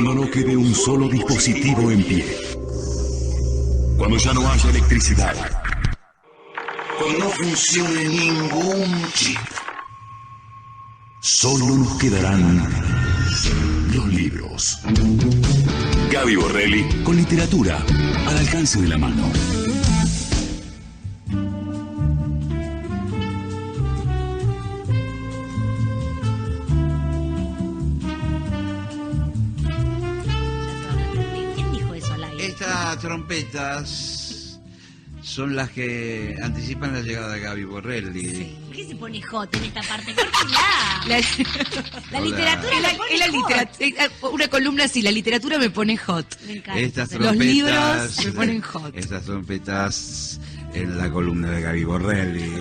Cuando no quede un solo dispositivo en pie. Cuando ya no haya electricidad. Cuando no funcione ningún chip. Solo nos quedarán los libros. Gaby Borrelli con literatura al alcance de la mano. ¿Quién dijo eso al aire? Estas trompetas son las que anticipan la llegada de Gaby Borrelli. Sí. ¿Por qué se pone hot en esta parte? Córtela. La Hola. literatura la pone hot. Una columna así, la literatura me pone hot. Me encanta. Estas Los libros trompetas me ponen hot. Estas trompetas en la columna de Gaby Borrelli.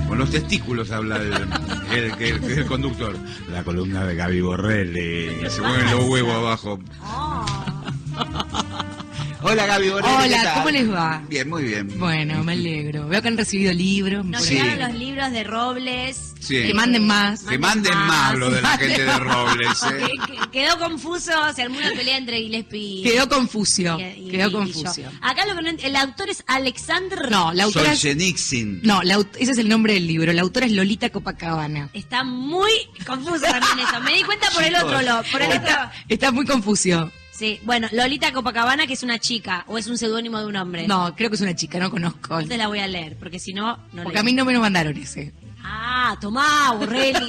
Con los testículos habla el conductor. La columna de Gaby Borrelli. Y se mueven los huevos abajo. Oh. Hola Gaby Borrelli. ¿qué Hola, tal? ¿cómo les va? Bien, muy bien. Bueno, me alegro. Veo que han recibido libros. Nos Sí. llegaron los libros de Robles. Sí. Que manden más. Que manden más lo de la gente de Robles. Quedó confuso, se armó una pelea entre Gillespie Quedó confuso. y Quedó yo. confuso. Acá lo que no el autor es Alexander. No, la autora es... Solzhenitsyn. No, ese es el nombre del libro. La autora es Lolita Copacabana. Está muy confuso también eso. Me di cuenta por el Chicos, otro por el otro. Está muy confuso. Sí, bueno, Lolita Copacabana, que es una chica, o es un seudónimo de un hombre. No, creo que es una chica, no conozco. No te la voy a leer, porque si no, no Porque a mí no me lo mandaron ese. Ah, tomá, Borrelli.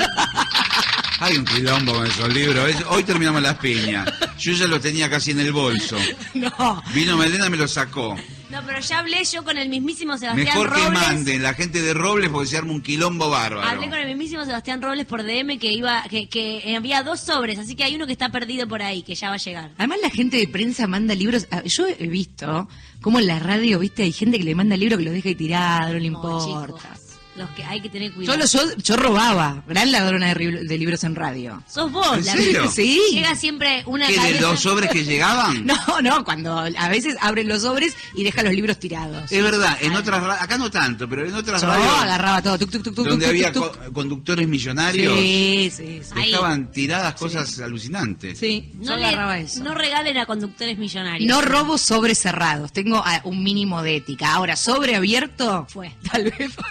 Hay un quilombo con esos libros. Hoy terminamos las piñas. Yo ya lo tenía casi en el bolso. No. Vino Melena y me lo sacó. No, pero ya hablé yo con el mismísimo Sebastián Mejor que Robles. manden la gente de Robles porque se arma un quilombo bárbaro. Hablé con el mismísimo Sebastián Robles por DM que había 2 sobres, así que hay uno que está perdido por ahí, que ya va a llegar. Además la gente de prensa manda libros. Yo he visto cómo en la radio, viste, hay gente que le manda libros que los deja ahí tirados, no le importa. Chicos, los que hay que tener cuidado. Yo robaba, gran ladrona de libros en radio. Sos vos, ¿En la serio? que Sí. llega siempre una ¿Qué, de cabeza. los sobres que llegaban? No, cuando a veces abren los sobres y dejan los libros tirados. Es verdad, en otras acá no tanto, pero en otras Yo radios agarraba todo, tuc, tuc, tuc, tuc, donde tuc, había tuc, tuc. conductores millonarios, Sí. Ahí. dejaban tiradas cosas alucinantes. Sí, yo No, agarraba eso. no regalen a conductores millonarios. No robo sobres cerrados, tengo un mínimo de ética. Ahora, sobre abierto, Fue. tal vez fue.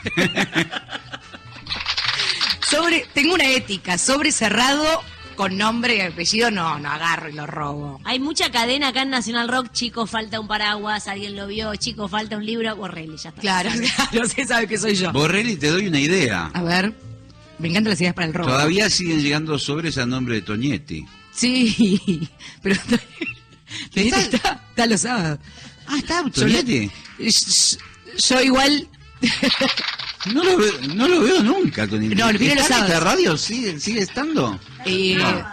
Tengo una ética, sobre cerrado con nombre y apellido no agarro y lo robo. Hay mucha cadena acá en Nacional Rock. Chicos, falta un paraguas, alguien lo vio. Chicos, falta un libro. Borrelli, ya está. Claro, se sabe que soy yo. Borrelli, te doy una idea. A ver, me encantan las ideas para el robo. Todavía siguen llegando sobres a nombre de Toñetti. Sí, pero está los sábados. Ah, está Toñetti. Yo igual... No lo veo nunca, Toñetti. No, viene los ¿Está en esta sábados. radio? ¿Sigue estando?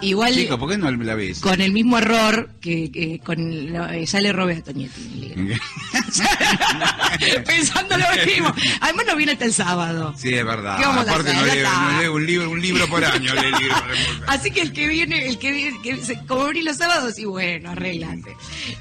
Igual Chico, ¿por qué no la ves? con el mismo error que ya le robé a Toñetti. Pensando lo mismo. Además no viene hasta el sábado. Sí, es verdad. ¿Qué vamos a Aparte hacer? no Ya leo, está. no leo un libro por año. Así que el que viene, como venís los sábados, y bueno, arreglate.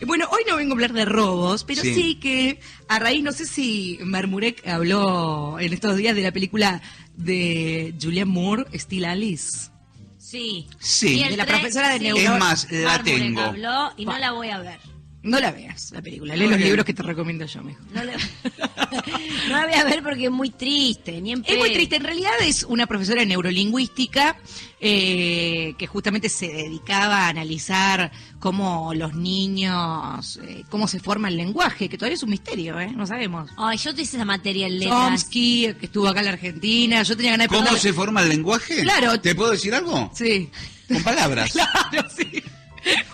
Bueno, hoy no vengo a hablar de robos, pero Sí. sí que a raíz, no sé si Marmurek habló en estos días de la película de Julianne Moore, Still Alice. Sí. Sí. Y el De la tren, profesora de sí. neuro. Es más, la Marmurek tengo. habló y no la voy a ver. No la veas, la película. Lee ¿Por los qué? libros que te recomiendo yo mejor. No la, no la voy a ver porque es muy triste. Ni en Es muy pedo. triste. En realidad es una profesora de neurolingüística que justamente se dedicaba a analizar cómo los niños, cómo se forma el lenguaje, que todavía es un misterio, no sabemos. Ay, yo te hice esa materia en letras. Chomsky, que estuvo acá en la Argentina, yo tenía ganas de ¿Cómo preguntarle- se forma el lenguaje? Claro. ¿Te puedo decir algo? Sí. Con palabras. Claro, sí.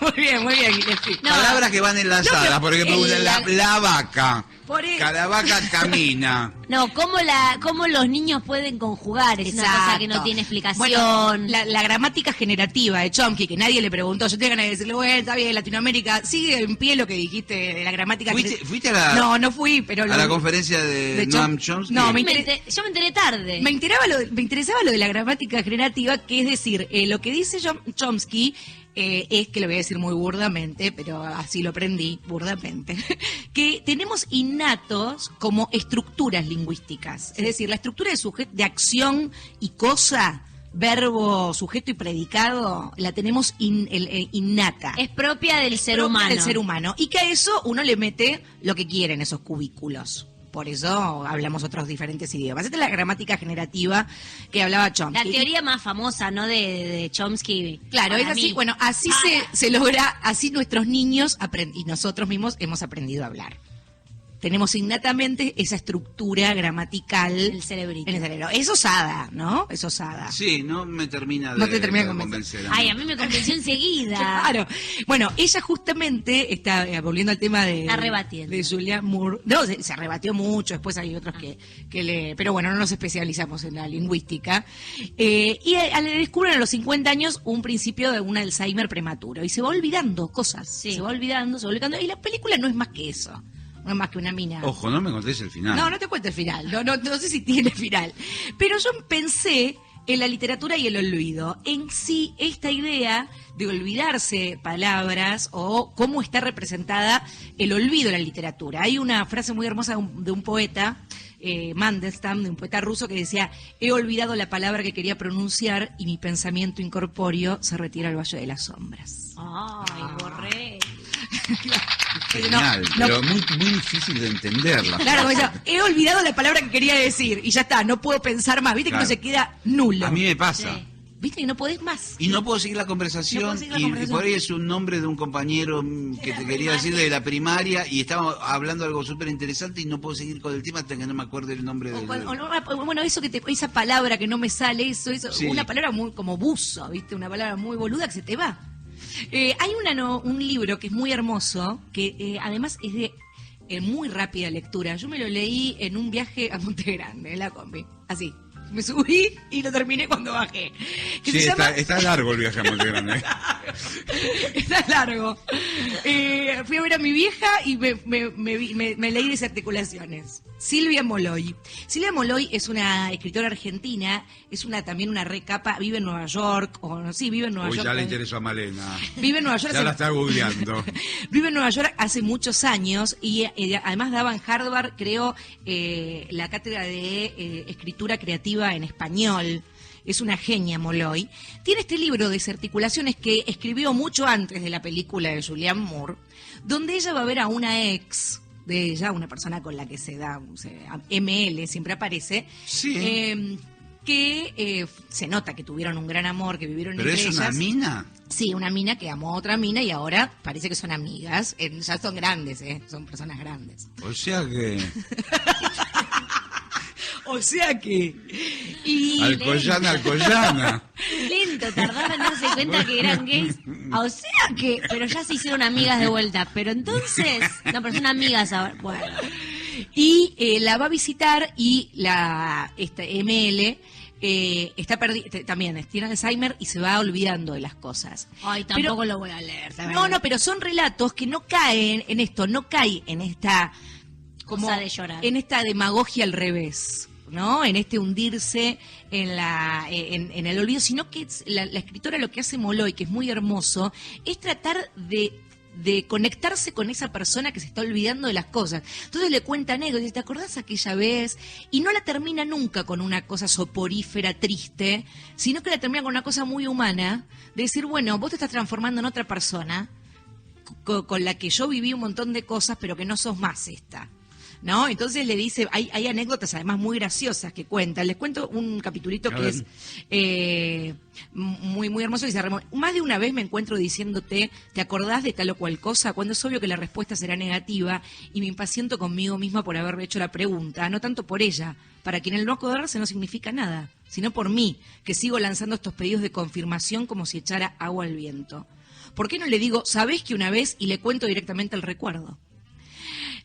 Muy bien, Gillespie. No. Palabras que van enlazadas. No, pero por ejemplo, el- la vaca. Por e- Cada vaca camina. No, cómo los niños pueden conjugar. Es una cosa que no tiene explicación. Bueno, la gramática generativa de Chomsky, que nadie le preguntó, yo tenía ganas de decirle, bueno, está bien, Latinoamérica, sigue en pie lo que dijiste de la gramática ¿Fuiste a la, No fui, pero... a la conferencia de Noam Chomsky? No, yo me enteré tarde. Me interesaba lo de la gramática generativa, que es decir, lo que dice Chomsky es, que lo voy a decir muy burdamente, pero así lo aprendí burdamente, que tenemos innatos como estructuras lingüísticas. Es decir, la estructura de acción y cosa verbo, sujeto y predicado, la tenemos innata. Es propia del ser Propia humano. del ser humano. Y que a eso uno le mete lo que quiere en esos cubículos. Por eso hablamos otros diferentes idiomas. Esta es la gramática generativa que hablaba Chomsky. La teoría más famosa, ¿no? De Chomsky. Claro, es para así. mí. Bueno, así se logra, así nuestros niños y nosotros mismos hemos aprendido a hablar. Tenemos innatamente esa estructura gramatical El cerebrito. en el cerebro. Es osada, ¿no? Es osada. Sí, no me termina No te termina de convencer. Ay, a mí me convenció enseguida. Claro. Bueno, ella justamente está, volviendo al tema de... Está rebatiendo. De Julianne Moore. No, se rebatió mucho, después hay otros que le... Pero bueno, no nos especializamos en la lingüística. Y le descubren a los 50 años un principio de un Alzheimer prematuro. Y se va olvidando cosas. Sí. Se va olvidando. Y la película no es más que eso. No es más que una mina. Ojo, no me contés el final. No te cuento el final. No sé si tiene final. Pero yo pensé en la literatura y el olvido. En sí, esta idea de olvidarse palabras o cómo está representada el olvido en la literatura. Hay una frase muy hermosa de un poeta, Mandelstam, de un poeta ruso, que decía: he olvidado la palabra que quería pronunciar y mi pensamiento incorpóreo se retira al valle de las sombras. Ay, borré. Genial, No, pero muy, muy difícil de entenderla. Claro, como decía, he olvidado la palabra que quería decir y ya está, no puedo pensar más. Viste Claro. que uno se queda nulo. A mí me pasa. Sí. Viste que no podés más. Y no puedo seguir la conversación, No puedo seguir la y conversación. por ahí es un nombre de un compañero que te quería decir de la primaria y estábamos hablando de algo súper interesante y no puedo seguir con el tema hasta que no me acuerde el nombre del... Bueno, eso esa palabra que no me sale, eso Sí. una palabra muy como buzo, ¿viste? Una palabra muy boluda que se te va. Hay un libro que es muy hermoso, que además es de muy rápida lectura. Yo me lo leí en un viaje a Monte Grande, en la combi, así. Me subí y lo terminé cuando bajé. Que Sí, se llama... está largo el viaje a Monte Grande. Está largo. Fui a ver a mi vieja y me leí Desarticulaciones. Silvia Molloy. Silvia Molloy es una escritora argentina, es también una recapa, vive en Nueva York, vive en Nueva Uy, York. ya le interesó a Malena. Vive en Nueva York. Ya la está googleando. Vive en Nueva York hace muchos años y además daba en Harvard, creo, la cátedra de escritura creativa en español. Es una genia, Molloy. Tiene este libro de Desarticulaciones que escribió mucho antes de la película de Julianne Moore, donde ella va a ver a una ex de ella, una persona con la que ML siempre aparece, Sí. que se nota que tuvieron un gran amor, que vivieron ¿Pero entre es una ellas. mina? Sí, una mina que amó a otra mina y ahora parece que son amigas. Ya son grandes, son personas grandes. O sea que... O sea que... Y Alcoyana. Lento, tardaba en darse cuenta que eran gays. O sea que... Pero ya se hicieron amigas de vuelta. Pero entonces... No, pero son amigas ahora. Bueno. Y la va a visitar y ML está también tiene Alzheimer y se va olvidando de las cosas. Ay, tampoco lo voy a leer. No, pero son relatos que no caen en esto, no cae en esta Cosa de llorar. en esta demagogia al revés, ¿no? En este hundirse en el olvido, sino que la escritora lo que hace Molloy, que es muy hermoso, es tratar de conectarse con esa persona que se está olvidando de las cosas. Entonces le cuenta anécdotas, dice, ¿te acordás aquella vez? Y no la termina nunca con una cosa soporífera, triste, sino que la termina con una cosa muy humana, de decir, bueno, vos te estás transformando en otra persona con la que yo viví un montón de cosas, pero que no sos más esta. ¿No? Entonces le dice, hay anécdotas además muy graciosas que cuentan. Les cuento un capitulito que es muy, muy hermoso. Dice, más de una vez me encuentro diciéndote, ¿te acordás de tal o cual cosa? Cuando es obvio que la respuesta será negativa y me impaciento conmigo misma por haberle hecho la pregunta, no tanto por ella, para quien el no acordarse no significa nada, sino por mí, que sigo lanzando estos pedidos de confirmación como si echara agua al viento. ¿Por qué no le digo, sabés que una vez y le cuento directamente el recuerdo?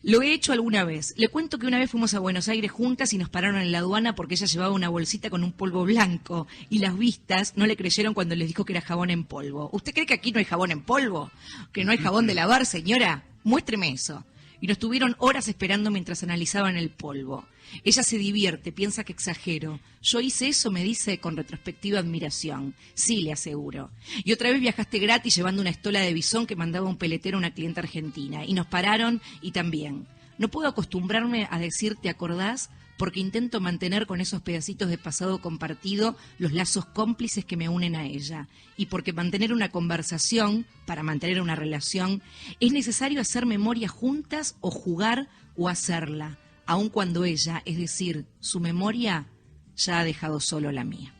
Lo he hecho alguna vez. Le cuento que una vez fuimos a Buenos Aires juntas y nos pararon en la aduana porque ella llevaba una bolsita con un polvo blanco y las vistas no le creyeron cuando les dijo que era jabón en polvo. ¿Usted cree que aquí no hay jabón en polvo? ¿Que no hay jabón de lavar, señora? Muéstreme eso. Y nos tuvieron horas esperando mientras analizaban el polvo. Ella se divierte, piensa que exagero. Yo hice eso, me dice con retrospectiva admiración. Sí, le aseguro. Y otra vez viajaste gratis llevando una estola de bisón que mandaba un peletero a una clienta argentina. Y nos pararon y también. No puedo acostumbrarme a decir, ¿te acordás? porque intento mantener con esos pedacitos de pasado compartido los lazos cómplices que me unen a ella. Y porque mantener una conversación, para mantener una relación, es necesario hacer memoria juntas o jugar o hacerla, aun cuando ella, es decir, su memoria, ya ha dejado solo la mía.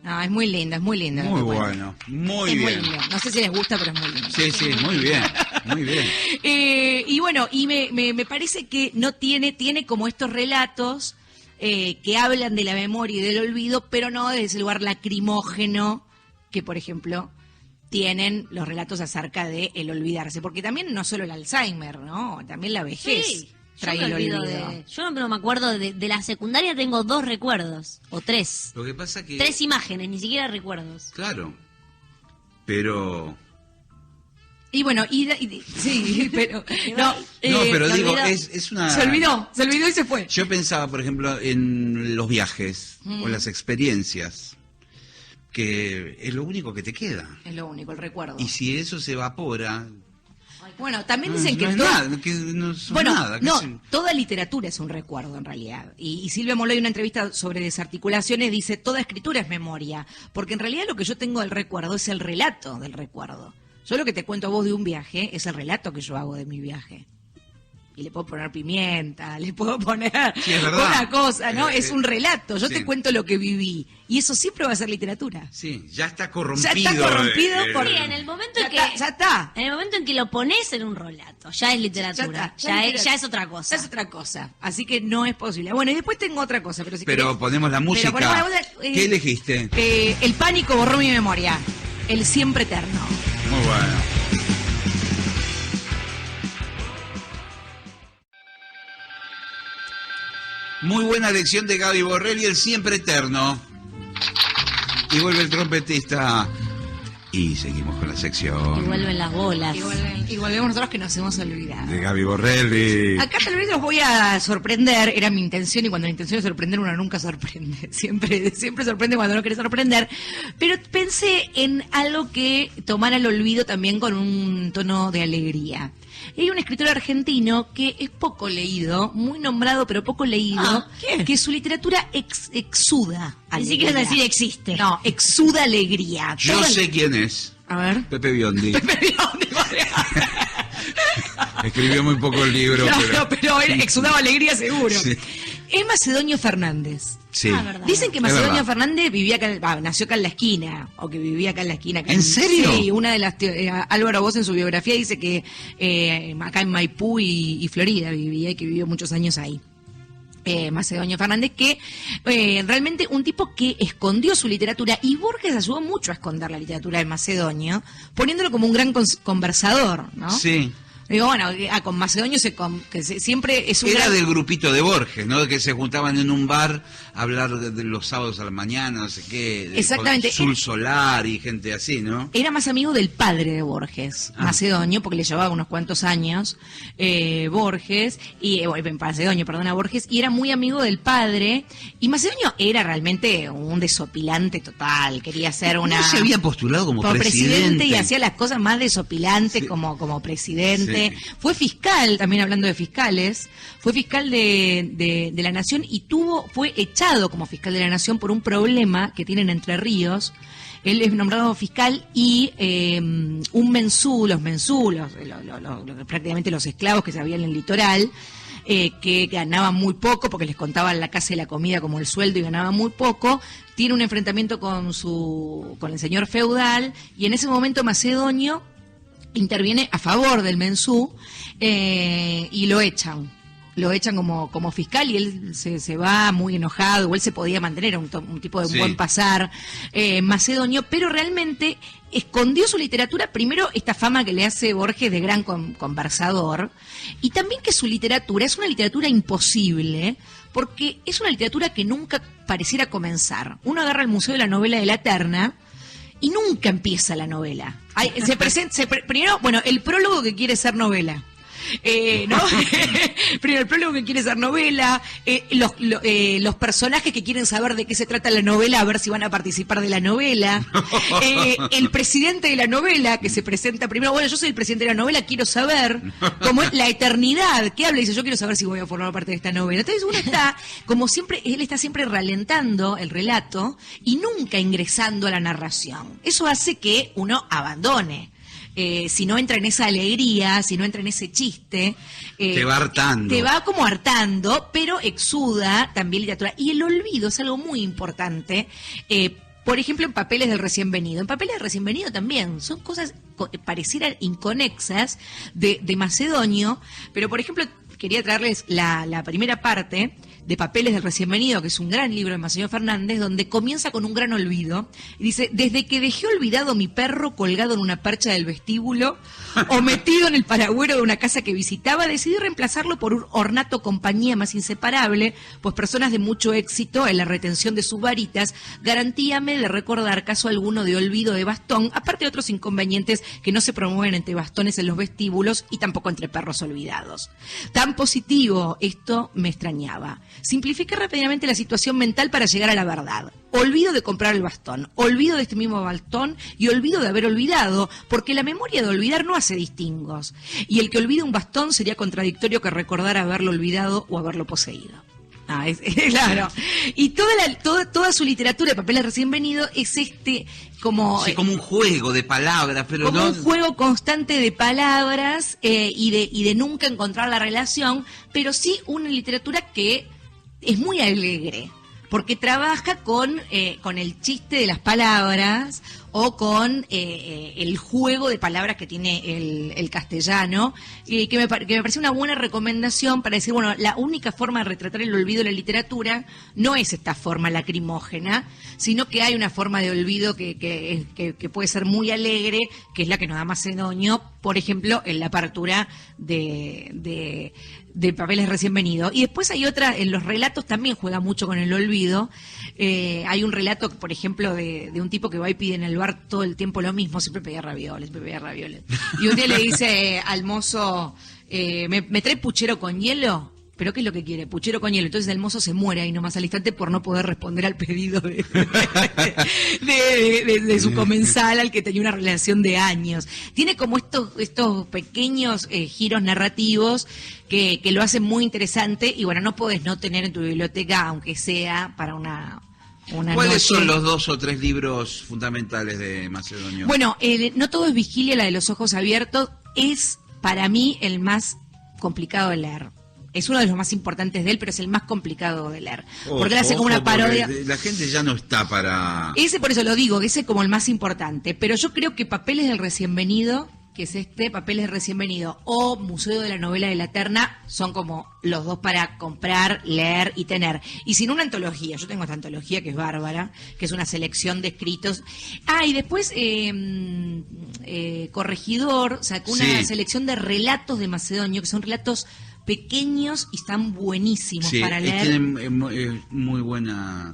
No, es muy linda, es muy linda. Muy bueno, muy es bien. Muy linda. No sé si les gusta, pero es muy linda. Sí, muy bien, muy bien. Y bueno, y me parece que no tiene como estos relatos que hablan de la memoria y del olvido, pero no desde ese lugar lacrimógeno que, por ejemplo, tienen los relatos acerca de el olvidarse. Porque también no solo el Alzheimer, ¿no? También la vejez. Sí. Trae el olvido. Yo no me acuerdo de la secundaria, tengo 2 recuerdos, o 3. Lo que pasa que... 3 imágenes, ni siquiera recuerdos. Claro, pero... Y bueno, sí, pero... No, pero se digo, olvidó. es una... Se olvidó y se fue. Yo pensaba, por ejemplo, en los viajes o las experiencias, que es lo único que te queda. Es lo único, el recuerdo. Y si eso se evapora... Bueno, también dicen que no es todo... nada, que no son Bueno, nada. no, toda literatura es un recuerdo en realidad. Y Silvia Molloy en una entrevista sobre desarticulaciones dice, toda escritura es memoria, porque en realidad lo que yo tengo del recuerdo es el relato del recuerdo. Yo lo que te cuento a vos de un viaje es el relato que yo hago de mi viaje. Y le puedo poner pimienta, le puedo poner Sí, es verdad. una cosa, ¿no? Es un relato, yo sí. te cuento lo que viví. Y eso siempre va a ser literatura. Sí, ya está corrompido. Ya está corrompido por... Sí, en el momento Ya en que... está, ya está. En el momento en que lo pones en un relato, ya es literatura. Ya es otra cosa. Ya es otra cosa. Así que no es posible. Bueno, y después tengo otra cosa. Pero si Pero querés- ponemos la música. Pero ponemos la música, ¿Qué elegiste? El pánico borró mi memoria. El siempre eterno. Muy bueno. Muy buena lección de Gaby Borrell y el siempre eterno. Y vuelve el trompetista. Y seguimos con la Y sección vuelven las bolas. Y volvemos nosotros que nos hemos olvidado. de Gaby Borrell. Y... Acá tal vez los voy a sorprender, era mi intención, y cuando la intención es sorprender, uno nunca sorprende. Siempre sorprende cuando no quiere sorprender. Pero pensé en algo que tomara el olvido también con un tono de alegría. Y hay un escritor argentino que es poco leído, muy nombrado, pero poco leído, ¿quién? que su literatura exuda Ni alegría. siquiera decir existe. No, exuda alegría. Yo Todo el- sé quién es. A ver. Pepe Biondi. ¿Dónde va? Escribió muy poco el libro. No, pero él exudaba alegría seguro. Sí. Es Macedonio Fernández. Sí. Ah, verdad. Dicen que Es Macedonio verdad. Fernández vivía acá, nació acá en la esquina, o que vivía acá en la esquina. ¿En serio? Sí, una de las Álvaro Bosch en su biografía dice que acá en Maipú y Florida vivía y que vivió muchos años ahí. Macedonio Fernández, que realmente un tipo que escondió su literatura, y Borges ayudó mucho a esconder la literatura de Macedonio, poniéndolo como un gran conversador, ¿no? Sí. Digo, bueno, con Macedonio siempre es un Era gran... del grupito de Borges, ¿no? Que se juntaban en un bar a hablar de los sábados a la mañana, no sé qué. Exactamente. Sul Solar y gente así, ¿no? Era más amigo del padre de Borges, Macedonio, porque le llevaba unos cuantos años Borges, y Macedonio, perdona, Borges, y era muy amigo del padre, y Macedonio era realmente un desopilante total, quería ser una... ¿No se había postulado como presidente y hacía las cosas más desopilantes Sí. como presidente. Sí. Fue fiscal, también hablando de fiscales, fue fiscal de la Nación y fue echado como fiscal de la Nación por un problema que tienen Entre Ríos. Él es nombrado fiscal y prácticamente los esclavos que se habían en el litoral, que ganaban muy poco porque les contaban la casa y la comida como el sueldo y ganaban muy poco, tiene un enfrentamiento con el señor feudal, y en ese momento Macedonio interviene a favor del mensú y lo echan como fiscal, y él se va muy enojado. Igual se podía mantener un tipo de Sí. buen pasar Macedonio, pero realmente escondió su literatura, primero esta fama que le hace Borges de gran conversador, y también que su literatura es una literatura imposible, porque es una literatura que nunca pareciera comenzar. Uno agarra el Museo de la Novela de la Terna y nunca empieza la novela. Primero, bueno, el prólogo que quiere ser novela. ¿no? Primero, el prólogo que quiere ser novela, los personajes que quieren saber de qué se trata la novela, a ver si van a participar de la novela, el presidente de la novela que se presenta primero, bueno, yo soy el presidente de la novela, quiero saber cómo es la eternidad, ¿qué habla? Y dice, yo quiero saber si voy a formar parte de esta novela. Entonces uno está, como siempre, él está siempre ralentando el relato y nunca ingresando a la narración. Eso hace que uno abandone. Si no entra en esa alegría, si no entra en ese chiste, te va hartando. Te va como hartando, pero exuda también literatura. Y el olvido es algo muy importante. Por ejemplo, en Papeles del Recién Venido. En Papeles del Recién Venido también son cosas parecieran inconexas de Macedonio, pero por ejemplo, quería traerles la primera parte de Papeles del Recién Venido, que es un gran libro de Macedonio Fernández, donde comienza con un gran olvido. Y dice, desde que dejé olvidado mi perro colgado en una percha del vestíbulo o metido en el paragüero de una casa que visitaba, decidí reemplazarlo por un ornato compañía más inseparable, pues personas de mucho éxito en la retención de sus varitas, garantíame de recordar caso alguno de olvido de bastón, aparte de otros inconvenientes que no se promueven entre bastones en los vestíbulos y tampoco entre perros olvidados. Tan positivo, esto me extrañaba. Simplifiqué rápidamente la situación mental para llegar a la verdad. Olvido de comprar el bastón, olvido de este mismo bastón y olvido de haber olvidado, porque la memoria de olvidar no hace distingos. Y el que olvide un bastón sería contradictorio que recordara haberlo olvidado o haberlo poseído. Claro. Y toda su literatura de Papeles Recién Venido es como... Sí, como un juego de palabras, pero como no... un juego constante de palabras y de nunca encontrar la relación, pero sí una literatura que es muy alegre, porque trabaja con el chiste de las palabras o con el juego de palabras que tiene el castellano, que me parece una buena recomendación para decir, bueno, la única forma de retratar el olvido de la literatura no es esta forma lacrimógena, sino que hay una forma de olvido que puede ser muy alegre, que es la que nos da Macedonio, por ejemplo, en la apertura de Papeles Recién Venido. Y después hay otra, en los relatos también juega mucho con el olvido. Hay un relato, por ejemplo, de un tipo que va y pide en el bar todo el tiempo lo mismo, siempre pedía ravioles. Y un día le dice al mozo, ¿me trae puchero con hielo? ¿Pero qué es lo que quiere? Puchero con hielo. Entonces el mozo se muere ahí nomás al instante por no poder responder al pedido de su comensal al que tenía una relación de años. Tiene como estos pequeños giros narrativos que lo hacen muy interesante y bueno, no podés no tener en tu biblioteca, aunque sea para una ¿Cuáles noche. son los 2 o 3 libros fundamentales de Macedonio? Bueno, No todo es vigilia, la de los ojos abiertos, es para mí el más complicado de leer. Es uno de los más importantes de él, pero es el más complicado de leer. Porque él hace como una parodia. La gente ya no está para... Ese, por eso lo digo, que ese es como el más importante. Pero yo creo que Papeles del Recién Venido, que es Papeles del Recién Venido, o Museo de la Novela de la Terna, son como los dos para comprar, leer y tener. Y sin una antología, yo tengo esta antología que es bárbara, que es una selección de escritos. Y después Corregidor sacó una selección de relatos de Macedonio, que son relatos pequeños y están buenísimos para leer. Tienen muy buena...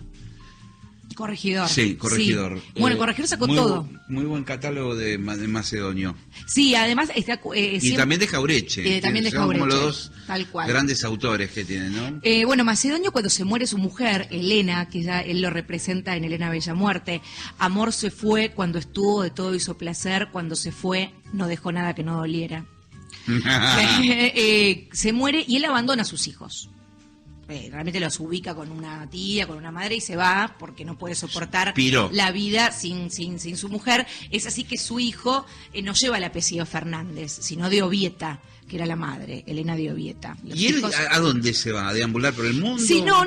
Corregidor. Sí, Corregidor. Sí. Bueno, Corregidor sacó todo. Muy buen catálogo de Macedonio. Sí, además está... y también de Jaureche. También de son Jaureche. como los dos tal cual. Grandes autores que tienen, ¿no? Bueno, Macedonio, cuando se muere su mujer, Elena, que ya él lo representa en Elena Bella Muerte, amor se fue, cuando estuvo de todo hizo placer, cuando se fue no dejó nada que no doliera. Se muere y él abandona a sus hijos. Realmente los ubica con una tía, con una madre y se va porque no puede soportar la vida sin su mujer. Es así que su hijo no lleva el apellido Fernández, sino de Ovieta, que era la madre, Elena de Ovieta. ¿Y él a dónde se va? ¿A deambular por el mundo? Sí, no,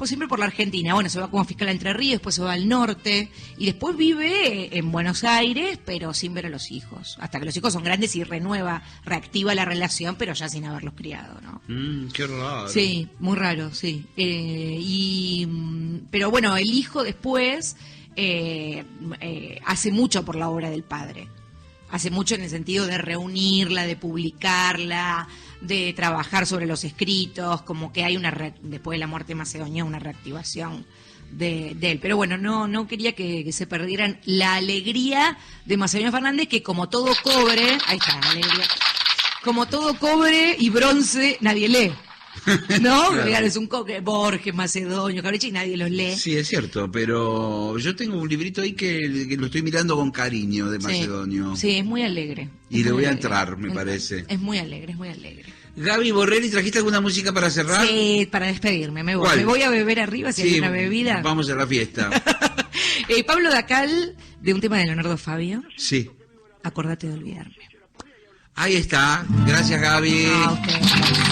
siempre por la Argentina. Bueno, se va como fiscal a Entre Ríos, después se va al norte y después vive en Buenos Aires, pero sin ver a los hijos. Hasta que los hijos son grandes y reactiva la relación, pero ya sin haberlos criado, ¿no? Qué raro. Sí, muy raro, sí. Pero bueno, el hijo después hace mucho por la obra del padre. Hace mucho en el sentido de reunirla, de publicarla, de trabajar sobre los escritos, como que hay después de la muerte de Macedonio, una reactivación de él. Pero bueno, no quería que se perdieran la alegría de Macedonio Fernández, que como todo cobre, ahí está, la alegría. como todo cobre y bronce, nadie lee. ¿No? Claro. Es un coque, Borges, Macedonio, Cabrichi, y nadie los lee. Sí, es cierto, pero yo tengo un librito ahí que lo estoy mirando con cariño de Macedonio. Sí, es muy alegre. Y Es le muy voy a alegre. entrar, me parece. Es muy alegre, es muy alegre. Gaby Borrelli, ¿trajiste alguna música para cerrar? Sí, para despedirme, me voy. ¿Cuál? Me voy a beber arriba si hay una bebida. Vamos a la fiesta. Pablo Dacal, de un tema de Leonardo Fabio, Sí. acordate de olvidarme. Ahí está. Gracias, Gaby. A usted.